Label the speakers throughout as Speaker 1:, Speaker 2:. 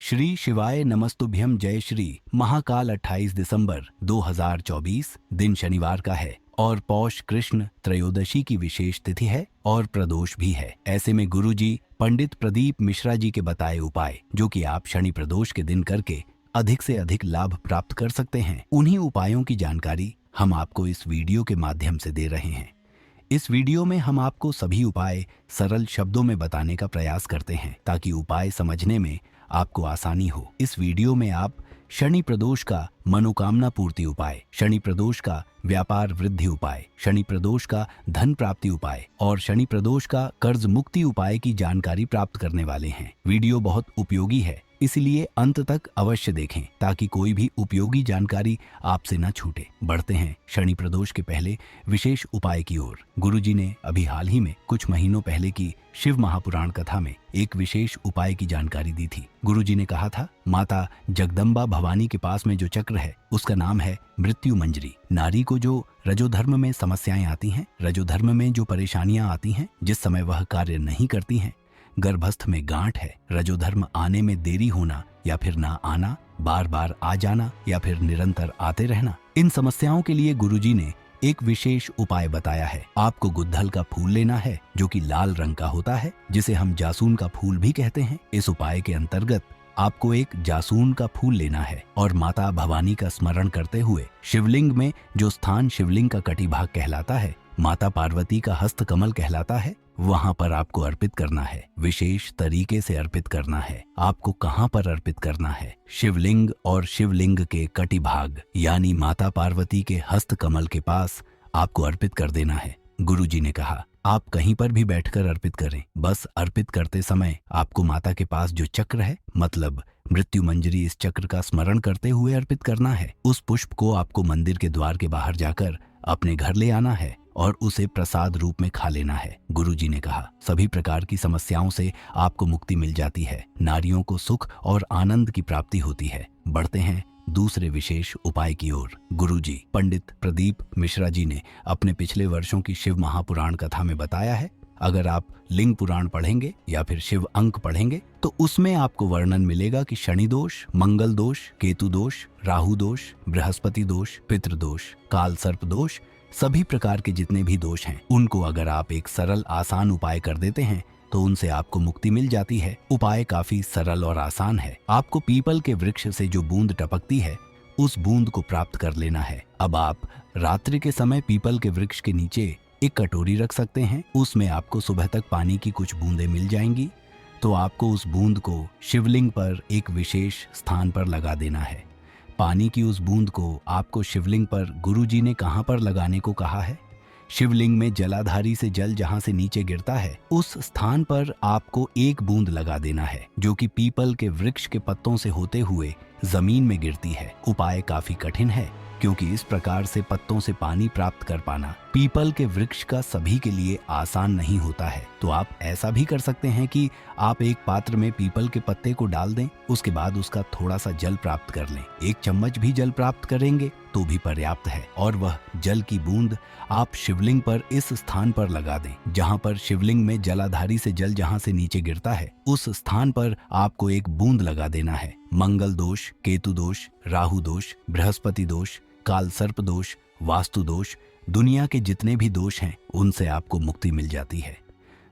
Speaker 1: श्री शिवाय नमस्तुभ्यम। जय श्री महाकाल। 28 दिसंबर 2024 दिन शनिवार का है और पौष कृष्ण त्रयोदशी की विशेष तिथि है और प्रदोष भी है। ऐसे में गुरुजी पंडित प्रदीप मिश्रा जी के बताए उपाय जो कि आप शनि प्रदोष के दिन करके अधिक से अधिक लाभ प्राप्त कर सकते हैं, उन्हीं उपायों की जानकारी हम आपको इस वीडियो के माध्यम से दे रहे हैं। इस वीडियो में हम आपको सभी उपाय सरल शब्दों में बताने का प्रयास करते हैं ताकि उपाय समझने में आपको आसानी हो। इस वीडियो में आप शनि प्रदोष का मनोकामना पूर्ति उपाय, शनि प्रदोष का व्यापार वृद्धि उपाय, शनि प्रदोष का धन प्राप्ति उपाय और शनि प्रदोष का कर्ज मुक्ति उपाय की जानकारी प्राप्त करने वाले हैं। वीडियो बहुत उपयोगी है, इसलिए अंत तक अवश्य देखें ताकि कोई भी उपयोगी जानकारी आपसे न छूटे। बढ़ते हैं शनि प्रदोष के पहले विशेष उपाय की ओर। गुरुजी ने अभी हाल ही में कुछ महीनों पहले की शिव महापुराण कथा में एक विशेष उपाय की जानकारी दी थी। गुरुजी ने कहा था, माता जगदम्बा भवानी के पास में जो चक्र है उसका नाम है मृत्यु मंजरी। नारी को जो रजोधर्म में समस्याएं आती हैं, रजोधर्म में जो परेशानियां आती हैं, जिस समय वह कार्य नहीं करती हैं, गर्भस्थ में गांठ है, रजोधर्म आने में देरी होना या फिर ना आना, बार बार आ जाना या फिर निरंतर आते रहना, इन समस्याओं के लिए गुरुजी ने एक विशेष उपाय बताया है। आपको गुद्धल का फूल लेना है जो कि लाल रंग का होता है, जिसे हम जासून का फूल भी कहते हैं। इस उपाय के अंतर्गत आपको एक जासून का फूल लेना है और माता भवानी का स्मरण करते हुए शिवलिंग में जो स्थान शिवलिंग का कटिभाग कहलाता है, माता पार्वती का हस्त कमल कहलाता है, वहां पर आपको अर्पित करना है। विशेष तरीके से अर्पित करना है। आपको कहां पर अर्पित करना है? शिवलिंग और शिवलिंग के कटिभाग यानी माता पार्वती के हस्त कमल के पास आपको अर्पित कर देना है। गुरुजी ने कहा, आप कहीं पर भी बैठकर अर्पित करें, बस अर्पित करते समय आपको माता के पास जो चक्र है, मतलब मृत्यु मंजरी, इस चक्र का स्मरण करते हुए अर्पित करना है। उस पुष्प को आपको मंदिर के द्वार के बाहर जाकर अपने घर ले आना है और उसे प्रसाद रूप में खा लेना है। गुरुजी ने कहा, सभी प्रकार की समस्याओं से आपको मुक्ति मिल जाती है, नारियों को सुख और आनंद की प्राप्ति होती है। बढ़ते हैं दूसरे विशेष उपाय की ओर। गुरुजी पंडित प्रदीप मिश्रा जी ने अपने पिछले वर्षों की शिव महापुराण कथा में बताया है, अगर आप लिंग पुराण पढ़ेंगे या फिर शिव अंक पढ़ेंगे तो उसमें आपको वर्णन मिलेगा कि शनि दोष, मंगल दोष, केतु दोष, राहु दोष, बृहस्पति दोष, पितृ दोष, काल सर्प दोष, सभी प्रकार के जितने भी दोष हैं, उनको अगर आप एक सरल आसान उपाय कर देते हैं तो उनसे आपको मुक्ति मिल जाती है। उपाय काफी सरल और आसान है। आपको पीपल के वृक्ष से जो बूंद टपकती है उस बूंद को प्राप्त कर लेना है। अब आप रात्रि के समय पीपल के वृक्ष के नीचे एक कटोरी रख सकते हैं, उसमें आपको सुबह तक पानी की कुछ बूंदें मिल जाएंगी। तो आपको उस बूंद को शिवलिंग पर एक विशेष स्थान पर लगा देना है। पानी की उस बूंद को आपको शिवलिंग पर गुरुजी ने कहां पर लगाने को कहा है? शिवलिंग में जलाधारी से जल जहां से नीचे गिरता है उस स्थान पर आपको एक बूंद लगा देना है जो कि पीपल के वृक्ष के पत्तों से होते हुए जमीन में गिरती है। उपाय काफी कठिन है क्योंकि इस प्रकार से पत्तों से पानी प्राप्त कर पाना पीपल के वृक्ष का सभी के लिए आसान नहीं होता है। तो आप ऐसा भी कर सकते हैं कि आप एक पात्र में पीपल के पत्ते को डाल दें, उसके बाद उसका थोड़ा सा जल प्राप्त कर लें। 1 चम्मच भी जल प्राप्त करेंगे तो भी पर्याप्त है और वह जल की बूंद आप शिवलिंग पर इस स्थान पर लगा दें जहां पर शिवलिंग में जलाधारी से जल जहां से नीचे गिरता है उस स्थान पर आपको एक बूंद लगा देना है। मंगल दोष, केतु दोष, राहु दोष, बृहस्पति दोष, काल सर्प दोष, वास्तु दोष, दुनिया के जितने भी दोष हैं उनसे आपको मुक्ति मिल जाती है।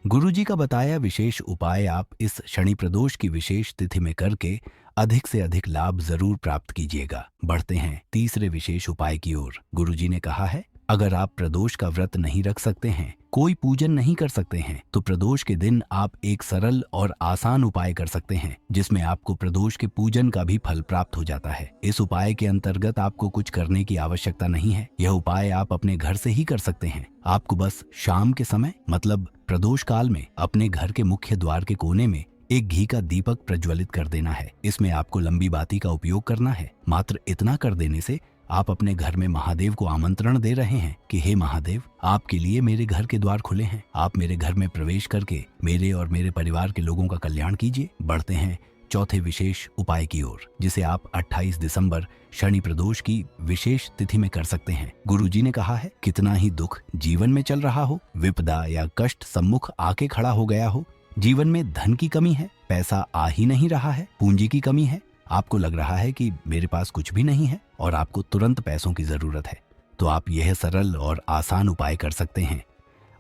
Speaker 1: गुरुजी का बताया विशेष उपाय आप इस शनि प्रदोष की विशेष तिथि में करके अधिक से अधिक लाभ जरूर प्राप्त कीजिएगा। बढ़ते हैं तीसरे विशेष उपाय की ओर। गुरुजी ने कहा है, अगर आप प्रदोष का व्रत नहीं रख सकते हैं, कोई पूजन नहीं कर सकते हैं, तो प्रदोष के दिन आप एक सरल और आसान उपाय कर सकते हैं जिसमें आपको प्रदोष के पूजन का भी फल प्राप्त हो जाता है। इस उपाय के अंतर्गत आपको कुछ करने की आवश्यकता नहीं है। यह उपाय आप अपने घर से ही कर सकते हैं। आपको बस शाम के समय मतलब प्रदोष काल में अपने घर के मुख्य द्वार के कोने में एक घी का दीपक प्रज्वलित कर देना है। इसमें आपको लंबी बाती का उपयोग करना है। मात्र इतना कर देने से आप अपने घर में महादेव को आमंत्रण दे रहे हैं कि हे महादेव, आपके लिए मेरे घर के द्वार खुले हैं, आप मेरे घर में प्रवेश करके मेरे और मेरे परिवार के लोगों का कल्याण कीजिए। बढ़ते हैं चौथे विशेष उपाय की ओर जिसे आप 28 दिसंबर शनि प्रदोष की विशेष तिथि में कर सकते हैं। गुरुजी ने कहा है, कितना ही दुख जीवन में चल रहा हो, विपदा या कष्ट सम्मुख आके खड़ा हो गया हो, जीवन में धन की कमी है, पैसा आ ही नहीं रहा है, पूंजी की कमी है, आपको लग रहा है कि मेरे पास कुछ भी नहीं है और आपको तुरंत पैसों की जरूरत है, तो आप यह सरल और आसान उपाय कर सकते हैं।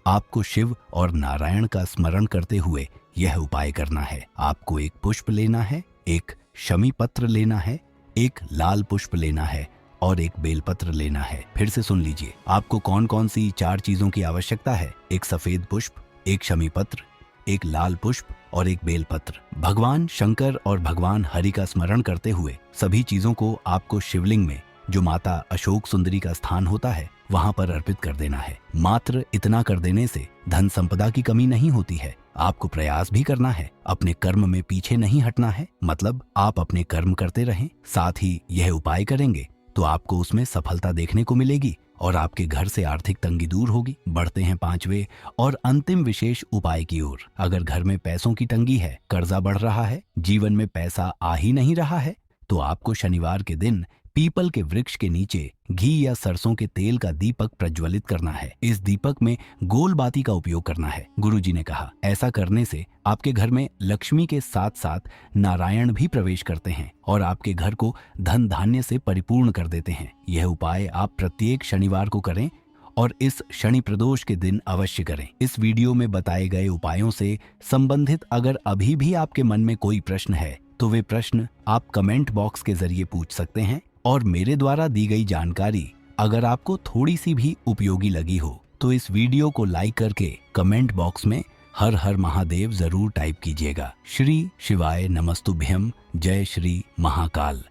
Speaker 1: आपको शिव और नारायण का स्मरण करते हुए यह उपाय करना है। आपको एक पुष्प लेना है, एक शमी पत्र लेना है, एक लाल पुष्प लेना है और एक बेलपत्र लेना है। फिर से सुन लीजिए, आपको कौन कौन सी 4 चीजों की आवश्यकता है। एक सफेद पुष्प, एक शमी पत्र, एक लाल पुष्प और एक बेलपत्र। भगवान शंकर और भगवान हरि का स्मरण करते हुए सभी चीजों को आपको शिवलिंग में, जो माता अशोक सुंदरी का स्थान होता है, वहां पर अर्पित कर देना है। मात्र इतना कर देने से धन संपदा की कमी नहीं होती है। आपको प्रयास भी करना है, अपने कर्म में पीछे नहीं हटना है, मतलब आप अपने कर्म करते रहें, साथ ही यह उपाय करेंगे तो आपको उसमें सफलता देखने को मिलेगी और आपके घर से आर्थिक तंगी दूर होगी। बढ़ते हैं 5वें और अंतिम विशेष उपाय की ओर। अगर घर में पैसों की तंगी है, कर्जा बढ़ रहा है, जीवन में पैसा आ ही नहीं रहा है, तो आपको शनिवार के दिन पीपल के वृक्ष के नीचे घी या सरसों के तेल का दीपक प्रज्वलित करना है। इस दीपक में गोल बाती का उपयोग करना है। गुरुजी ने कहा, ऐसा करने से आपके घर में लक्ष्मी के साथ साथ नारायण भी प्रवेश करते हैं और आपके घर को धन धान्य से परिपूर्ण कर देते हैं। यह उपाय आप प्रत्येक शनिवार को करें और इस शनि प्रदोष के दिन अवश्य करें। इस वीडियो में बताए गए उपायों से संबंधित अगर अभी भी आपके मन में कोई प्रश्न है तो वे प्रश्न आप कमेंट बॉक्स के जरिए पूछ सकते हैं और मेरे द्वारा दी गई जानकारी अगर आपको थोड़ी सी भी उपयोगी लगी हो तो इस वीडियो को लाइक करके कमेंट बॉक्स में हर हर महादेव जरूर टाइप कीजिएगा। श्री शिवाय नमस्तुभ्यम। जय श्री महाकाल।